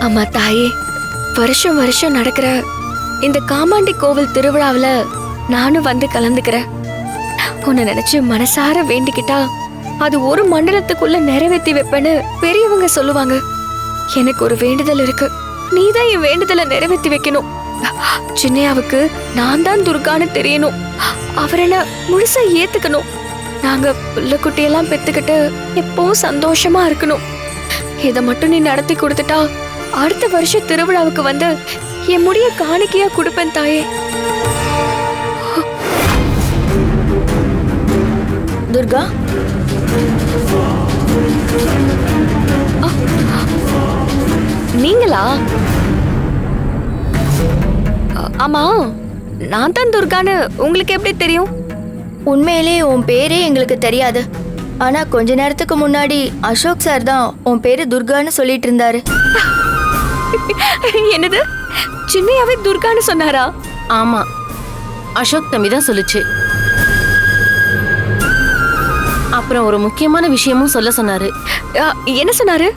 ஆமா தாயே, வருஷம் வருஷம் நடக்கிற இந்த காமாண்டி கோவில் திருவிழாவுல நானும் வந்து கலந்துக்கிறேன். உன்னை நினைச்சு மனசார வேண்டிக்கிட்டா அது ஒரு மண்டலத்துக்குள்ள நிறைவேற்றி வைப்பேன்னு பெரியவங்க சொல்லுவாங்க. எனக்கு ஒரு வேண்டுதல் இருக்கு, நீதான் என் வேண்டுதலை நிறைவேற்றி வைக்கணும். சின்னையாவுக்கு நான் தான் துர்கான்னு தெரியணும், அவர் என்ன முழுசா ஏத்துக்கணும். நாங்க புள்ள குட்டியெல்லாம் பெத்துக்கிட்டு எப்பவும் சந்தோஷமா இருக்கணும். இதை மட்டும் நீ நடத்தி கொடுத்துட்டா அடுத்த வருஷம் திருவிழாவுக்கு வந்து என் முடிய காணிக்கையா கொடுப்பேன் தாயே. துர்கா, நீங்களா? ஆமா, நான் தான் துர்கான்னு உங்களுக்கு எப்படி தெரியும்? உண்மையிலேயே உன் பேரே எங்களுக்கு தெரியாது. ஆனா கொஞ்ச நேரத்துக்கு முன்னாடி அசோக் சார் தான் உன் பேரு துர்கான்னு சொல்லிட்டு இருந்தாரு. என்னது, சின்னையாவே துர்கான்னு சொன்னாரா? ஆமா, அசோக் தம்பி தான் சொல்லுச்சு. அப்புறம் ஒரு முக்கியமான விஷயமும் சொல்ல சொன்னாரு. என்ன சொன்னாரு?